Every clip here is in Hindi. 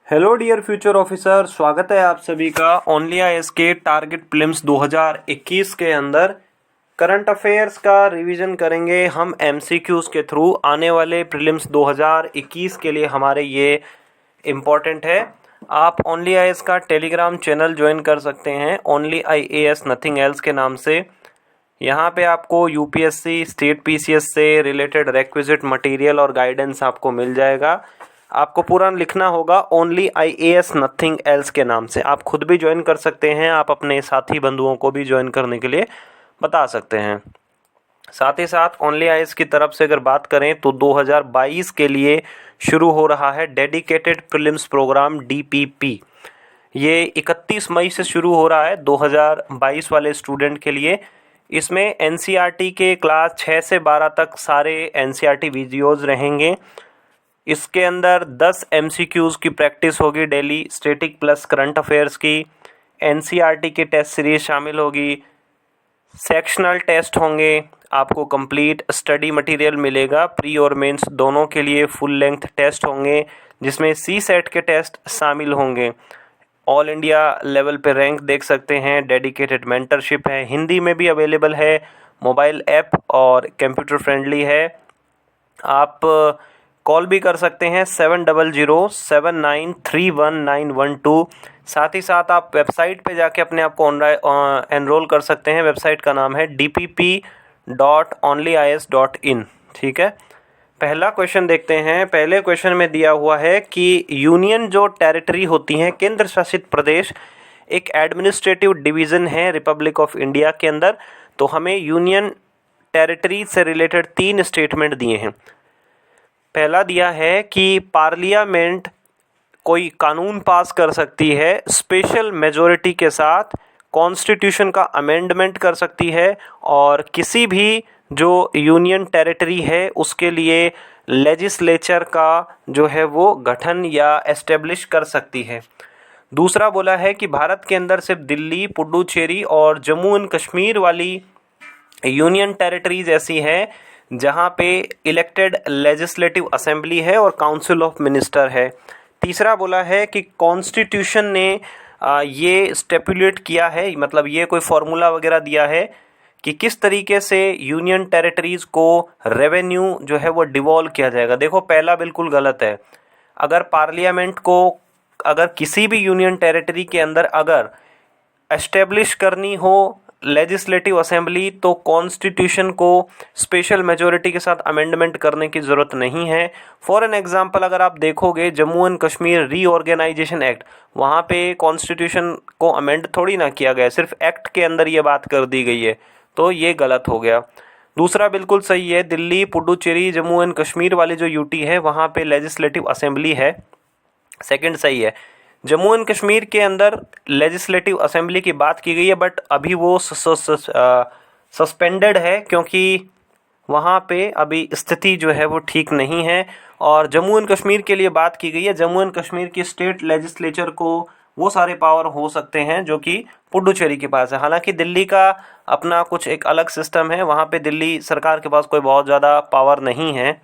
हेलो डियर फ्यूचर ऑफिसर, स्वागत है आप सभी का ओनली आईएएस के टारगेट प्रीलिम्स 2021 के अंदर। करंट अफेयर्स का रिवीजन करेंगे हम एमसीक्यूज के थ्रू। आने वाले प्रीलिम्स 2021 के लिए हमारे ये इम्पॉर्टेंट है। आप ओनली आईएएस का टेलीग्राम चैनल ज्वाइन कर सकते हैं, ओनली आईएएस नथिंग एल्स के नाम से। यहाँ पे आपको यूपीएससी, स्टेट पीसीएस से रिलेटेड रिक्विजिट मटेरियल और गाइडेंस आपको मिल जाएगा। आपको पूरा लिखना होगा ओनली आईएएस नथिंग एल्स के नाम से। आप खुद भी ज्वाइन कर सकते हैं, आप अपने साथी बंधुओं को भी ज्वाइन करने के लिए बता सकते हैं। साथ ही साथ ओनली आईएएस की तरफ से अगर बात करें तो 2022 के लिए शुरू हो रहा है डेडिकेटेड प्रीलिम्स प्रोग्राम डीपीपी। ये 31 मई से शुरू हो रहा है 2022 वाले स्टूडेंट के लिए। इसमें एनसीईआरटी के क्लास 6 से 12 तक सारे एनसीईआरटी वीडियोज़ रहेंगे। इसके अंदर 10 एमसीक्यूज़ की प्रैक्टिस होगी daily, static plus current affairs की। एनसीईआरटी की टेस्ट सीरीज शामिल होगी, सेक्शनल टेस्ट होंगे, आपको कंप्लीट स्टडी मटेरियल मिलेगा। प्री और मेंस दोनों के लिए फुल लेंथ टेस्ट होंगे, जिसमें सी सेट के टेस्ट शामिल होंगे। ऑल इंडिया लेवल पे रैंक देख सकते हैं। डेडिकेटेड मेंटरशिप है, हिंदी में भी अवेलेबल है, मोबाइल ऐप और कंप्यूटर फ्रेंडली है। आप कॉल भी कर सकते हैं 7007931912। साथ ही साथ आप वेबसाइट पे जाके अपने आप को एनरोल कर सकते हैं। वेबसाइट का नाम है dpp.onlyis.in। ठीक है, पहला क्वेश्चन देखते हैं। पहले क्वेश्चन में दिया हुआ है कि यूनियन जो टेरिटरी होती हैं, केंद्र शासित प्रदेश, एक एडमिनिस्ट्रेटिव डिवीज़न है रिपब्लिक ऑफ इंडिया के अंदर। तो हमें यूनियन टेरिटरी से रिलेटेड 3 स्टेटमेंट दिए हैं। पहला दिया है कि पार्लियामेंट कोई कानून पास कर सकती है, स्पेशल मेजॉरिटी के साथ कॉन्स्टिट्यूशन का अमेंडमेंट कर सकती है, और किसी भी जो यूनियन टेरिटरी है उसके लिए लेजिस्लेचर का जो है वो गठन या एस्टेब्लिश कर सकती है। दूसरा बोला है कि भारत के अंदर सिर्फ दिल्ली, पुडुचेरी और जम्मू एंड कश्मीर वाली यूनियन टेरिटरीज ऐसी हैं जहाँ पे इलेक्टेड लेजिस्लेटिव असेंबली है और काउंसिल ऑफ मिनिस्टर है। तीसरा बोला है कि कॉन्स्टिट्यूशन ने ये स्टेपुलेट किया है, मतलब ये कोई फॉर्मूला वगैरह दिया है कि किस तरीके से यूनियन टेरिटरीज को रेवेन्यू जो है वो डिवॉल्व किया जाएगा। देखो, पहला बिल्कुल गलत है। अगर पार्लियामेंट को अगर किसी भी यूनियन टेरिटरी के अंदर अगर एस्टेब्लिश करनी हो लेजिस्लेटिव असेंबली, तो कॉन्स्टिट्यूशन को स्पेशल मेजॉरिटी के साथ अमेंडमेंट करने की ज़रूरत नहीं है। फॉर एन एग्जांपल, अगर आप देखोगे Jammu and Kashmir reorganisation act, वहाँ पे कॉन्स्टिट्यूशन को अमेंड थोड़ी ना किया गया, सिर्फ एक्ट के अंदर ये बात कर दी गई है, तो ये गलत हो गया। दूसरा बिल्कुल सही है, दिल्ली, पुडुचेरी, जम्मू एंड कश्मीर वाली जो यूटी है वहाँ पे लेजिस्लेटिव असेंबली है। सेकंड सही है, जम्मू एंड कश्मीर के अंदर लेजिस्लेटिव असेंबली की बात की गई है, बट अभी वो सस्पेंडेड है क्योंकि वहाँ पे अभी स्थिति जो है वो ठीक नहीं है। और जम्मू एंड कश्मीर के लिए बात की गई है, जम्मू एंड कश्मीर की स्टेट लेजिस्लेचर को वो सारे पावर हो सकते हैं जो कि पुडुचेरी के पास है। हालांकि दिल्ली का अपना कुछ एक अलग सिस्टम है, वहाँ पे दिल्ली सरकार के पास कोई बहुत ज़्यादा पावर नहीं है।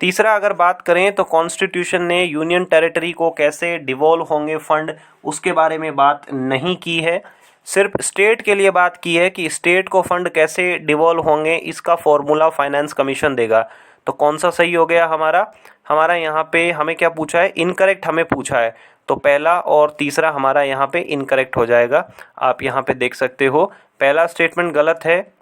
तीसरा अगर बात करें तो कॉन्स्टिट्यूशन ने यूनियन टेरिटरी को कैसे डिवॉल्व होंगे फंड, उसके बारे में बात नहीं की है। सिर्फ स्टेट के लिए बात की है कि स्टेट को फंड कैसे डिवॉल्व होंगे, इसका फॉर्मूला फाइनेंस कमीशन देगा। तो कौन सा सही हो गया हमारा यहाँ पे हमें क्या पूछा है, इनकरेक्ट हमें पूछा है। तो पहला और तीसरा हमारा यहाँ पे इनकरेक्ट हो जाएगा। आप यहाँ पे देख सकते हो, पहला स्टेटमेंट गलत है,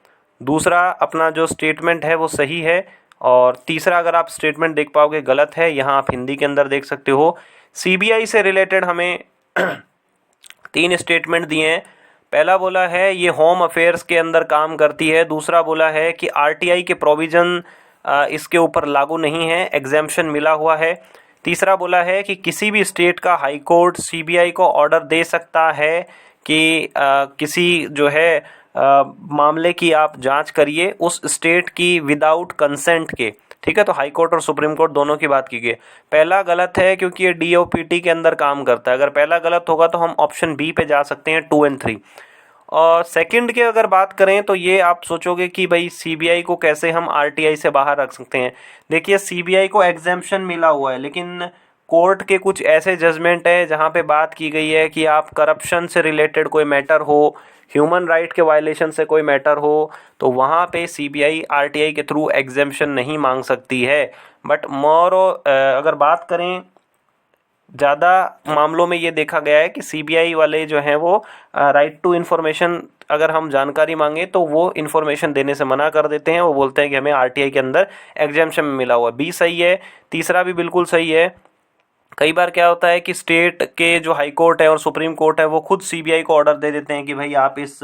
दूसरा अपना जो स्टेटमेंट है वो सही है, और तीसरा अगर आप स्टेटमेंट देख पाओगे गलत है। यहाँ आप हिंदी के अंदर देख सकते हो। सीबीआई से रिलेटेड हमें 3 स्टेटमेंट दिए हैं। पहला बोला है ये होम अफेयर्स के अंदर काम करती है। दूसरा बोला है कि आरटीआई के प्रोविज़न इसके ऊपर लागू नहीं है, एग्जेम्पशन मिला हुआ है। तीसरा बोला है कि किसी भी स्टेट का हाई कोर्ट सीबीआई को ऑर्डर दे सकता है कि किसी जो है मामले की आप जांच करिए उस स्टेट की विदाउट कंसेंट के। ठीक है, तो हाई कोर्ट और सुप्रीम कोर्ट दोनों की बात की गई। पहला गलत है क्योंकि ये डीओपीटी के अंदर काम करता है। अगर पहला गलत होगा तो हम ऑप्शन बी पे जा सकते हैं, 2 और 3। और सेकंड की अगर बात करें तो ये आप सोचोगे कि भाई सीबीआई को कैसे हम आरटीआई से बाहर रख सकते हैं। देखिए, सीबीआई को एग्जेम्पशन मिला हुआ है, लेकिन कोर्ट के कुछ ऐसे जजमेंट है जहाँ पे बात की गई है कि आप करप्शन से रिलेटेड कोई मैटर हो, ह्यूमन राइट के वायलेशन से कोई मैटर हो, तो वहाँ पे सीबीआई आरटीआई के थ्रू एग्जेम्पशन नहीं मांग सकती है। बट अगर बात करें ज़्यादा मामलों में ये देखा गया है कि सीबीआई वाले जो हैं वो राइट टू इन्फॉर्मेशन, अगर हम जानकारी मांगे तो वो इन्फॉर्मेशन देने से मना कर देते हैं। वो बोलते हैं कि हमें आरटीआई के अंदर एग्जेम्पशन में मिला हुआ। बी सही है, तीसरा भी बिल्कुल सही है। कई बार क्या होता है कि स्टेट के जो हाई कोर्ट है और सुप्रीम कोर्ट है वो खुद सीबीआई को ऑर्डर दे देते हैं कि भाई आप इस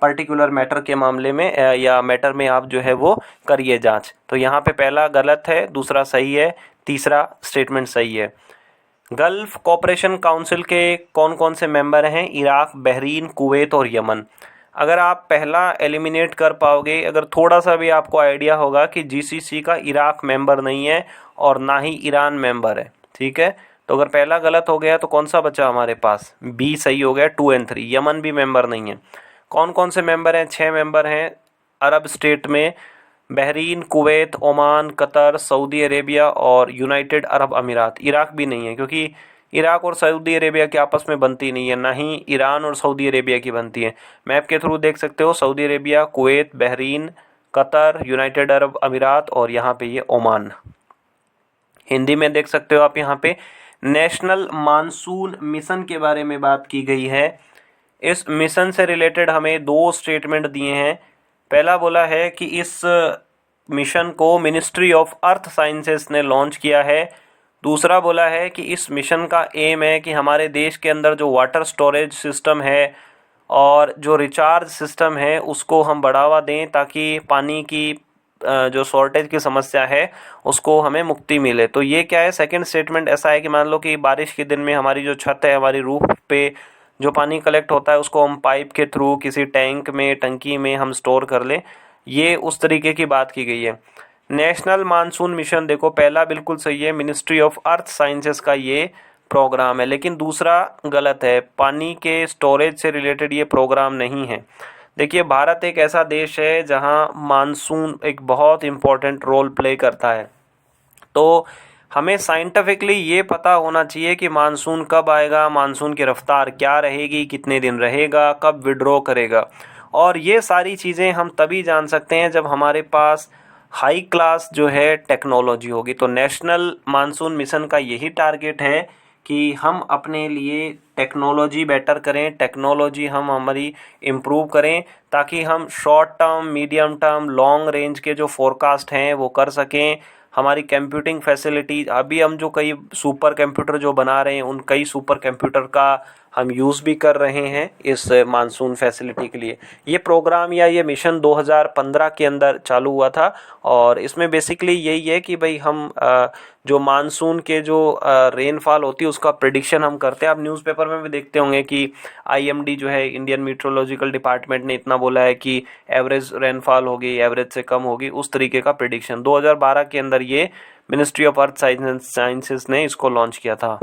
पर्टिकुलर मैटर के मामले में या मैटर में आप जो है वो करिए जांच। तो यहाँ पे पहला गलत है, दूसरा सही है, तीसरा स्टेटमेंट सही है। गल्फ कॉपरेशन काउंसिल के कौन कौन से मेंबर हैं? इराक, बहरीन, कुवैत और यमन। अगर आप पहला एलिमिनेट कर पाओगे, अगर थोड़ा सा भी आपको आइडिया होगा कि जीसीसी का इराक मेंबर नहीं है और ना ही ईरान मेंबर है, ठीक है, तो अगर पहला गलत हो गया तो कौन सा बचा हमारे पास? बी सही हो गया, 2 और 3। यमन भी मेंबर नहीं है। कौन कौन से मेंबर हैं? 6 मेंबर हैं अरब स्टेट में, Bahrain, Kuwait, Oman, Qatar, Saudi Arabia और यूनाइटेड अरब अमीरात। इराक भी नहीं है क्योंकि इराक और सऊदी अरेबिया की आपस में बनती नहीं है, ना ही ईरान और सऊदी अरेबिया की बनती है। मैप के थ्रू देख सकते हो, Saudi Arabia, Kuwait, Bahrain, Qatar, United Arab अमीरात और यहाँ पे ये ओमान। हिंदी में देख सकते हो आप, यहाँ पे नेशनल मानसून मिशन के बारे में बात की गई है। इस मिशन से रिलेटेड हमें 2 स्टेटमेंट दिए हैं। पहला बोला है कि इस मिशन को मिनिस्ट्री ऑफ अर्थ साइंसेस ने लॉन्च किया है। दूसरा बोला है कि इस मिशन का एम है कि हमारे देश के अंदर जो वाटर स्टोरेज सिस्टम है और जो रिचार्ज सिस्टम है उसको हम बढ़ावा दें ताकि पानी की जो शॉर्टेज की समस्या है उसको हमें मुक्ति मिले। तो ये क्या है? सेकंड स्टेटमेंट ऐसा है कि मान लो कि बारिश के दिन में हमारी जो छत है, हमारी रूफ पे जो पानी कलेक्ट होता है उसको हम पाइप के थ्रू किसी टैंक में, टंकी में हम स्टोर कर लें। ये उस तरीके की बात की गई है। नेशनल मानसून मिशन देखो, पहला बिल्कुल सही है, मिनिस्ट्री ऑफ अर्थ साइंसेस का ये प्रोग्राम है, लेकिन दूसरा गलत है, पानी के स्टोरेज से रिलेटेड ये प्रोग्राम नहीं है। देखिए, भारत एक ऐसा देश है जहां मानसून एक बहुत इम्पोर्टेंट रोल प्ले करता है। तो हमें साइंटिफिकली ये पता होना चाहिए कि मानसून कब आएगा, मानसून की रफ्तार क्या रहेगी, कितने दिन रहेगा, कब विड्रॉ करेगा, और ये सारी चीज़ें हम तभी जान सकते हैं जब हमारे पास हाई क्लास जो है टेक्नोलॉजी होगी। तो नेशनल मानसून मिशन का यही टारगेट है कि हम अपने लिए टेक्नोलॉजी बेटर करें, टेक्नोलॉजी हम हमारी इम्प्रूव करें ताकि हम short term, medium term, long range के जो फोरकास्ट हैं वो कर सकें। हमारी कंप्यूटिंग फैसिलिटी, अभी हम जो कई सुपर कंप्यूटर जो बना रहे हैं उन कई सुपर कंप्यूटर का हम यूज़ भी कर रहे हैं इस मानसून फैसिलिटी के लिए। ये प्रोग्राम या ये मिशन 2015 के अंदर चालू हुआ था और इसमें बेसिकली यही है कि भाई हम जो मानसून के जो रेनफॉल होती है उसका प्रेडिक्शन हम करते हैं। आप न्यूज़पेपर में भी देखते होंगे कि आईएमडी जो है, इंडियन मीट्रोलॉजिकल डिपार्टमेंट ने इतना बोला है कि एवरेज रेनफॉल होगी, एवरेज से कम होगी, उस तरीके का प्रेडिक्शन 2012 के अंदर ये मिनिस्ट्री ऑफ अर्थ साइंसेस ने इसको लॉन्च किया था।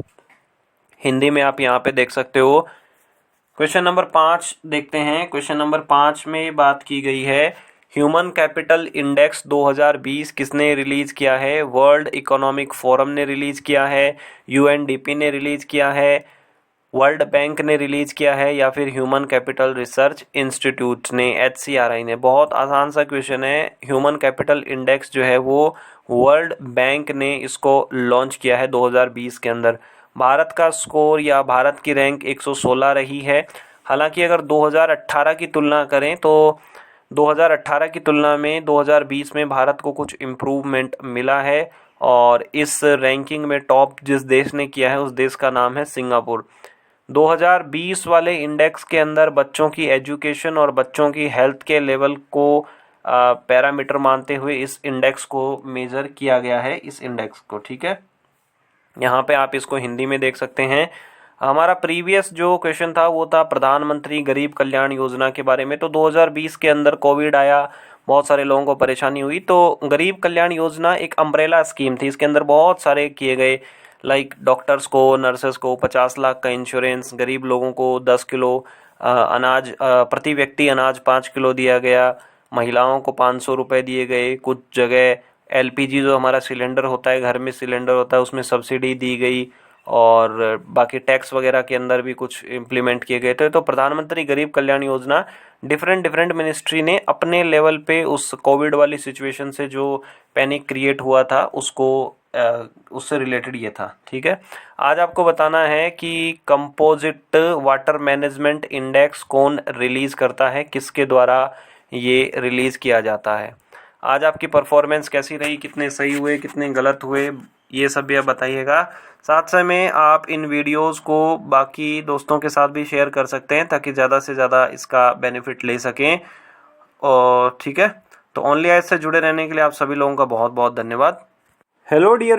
हिंदी में आप यहाँ पे देख सकते हो। क्वेश्चन नंबर 5 देखते हैं। क्वेश्चन नंबर 5 में बात की गई है ह्यूमन कैपिटल इंडेक्स 2020 किसने रिलीज किया है? वर्ल्ड इकोनॉमिक फोरम ने रिलीज किया है, यूएनडीपी ने रिलीज किया है, वर्ल्ड बैंक ने रिलीज किया है या फिर ह्यूमन कैपिटल रिसर्च इंस्टीट्यूट ने, एचसीआरआई ने? बहुत आसान सा क्वेश्चन है। ह्यूमन कैपिटल इंडेक्स जो है वो वर्ल्ड बैंक ने इसको लॉन्च किया है 2020 के अंदर। भारत का स्कोर या भारत की रैंक 116 रही है। हालांकि अगर 2018 की तुलना करें तो 2018 की तुलना में 2020 में भारत को कुछ इम्प्रूवमेंट मिला है और इस रैंकिंग में टॉप जिस देश ने किया है उस देश का नाम है सिंगापुर। 2020 वाले इंडेक्स के अंदर बच्चों की एजुकेशन और बच्चों की हेल्थ के लेवल को पैरामीटर मानते हुए इस इंडेक्स को मेज़र किया गया है, इस इंडेक्स को, ठीक है। यहाँ पे आप इसको हिंदी में देख सकते हैं। हमारा प्रीवियस जो क्वेश्चन था वो था प्रधानमंत्री गरीब कल्याण योजना के बारे में। तो 2020 के अंदर कोविड आया, बहुत सारे लोगों को परेशानी हुई, तो गरीब कल्याण योजना एक अम्ब्रेला स्कीम थी। इसके अंदर बहुत सारे किए गए, लाइक डॉक्टर्स को, नर्सेस को 50 लाख का इंश्योरेंस, गरीब लोगों को 10 किलो अनाज, प्रति व्यक्ति अनाज 5 किलो दिया गया, महिलाओं को 500 रुपये दिए गए, कुछ जगह एलपीजी जो हमारा सिलेंडर होता है, घर में सिलेंडर होता है, उसमें सब्सिडी दी गई और बाकी टैक्स वगैरह के अंदर भी कुछ इम्प्लीमेंट किए गए थे। तो प्रधानमंत्री गरीब कल्याण योजना डिफरेंट मिनिस्ट्री ने अपने लेवल पे उस कोविड वाली सिचुएशन से जो पैनिक क्रिएट हुआ था उसको उससे रिलेटेड ये था। ठीक है, आज आपको बताना है कि कंपोजिट वाटर मैनेजमेंट इंडेक्स कौन रिलीज़ करता है, किसके द्वारा ये रिलीज़ किया जाता है। आज आपकी परफॉर्मेंस कैसी रही, कितने सही हुए, कितने गलत हुए, ये सब भी आप बताइएगा। साथ में आप इन वीडियोस को बाकी दोस्तों के साथ भी शेयर कर सकते हैं ताकि ज़्यादा से ज़्यादा इसका बेनिफिट ले सकें। और ठीक है, तो ओनली आइज से जुड़े रहने के लिए आप सभी लोगों का बहुत बहुत धन्यवाद। Hello dear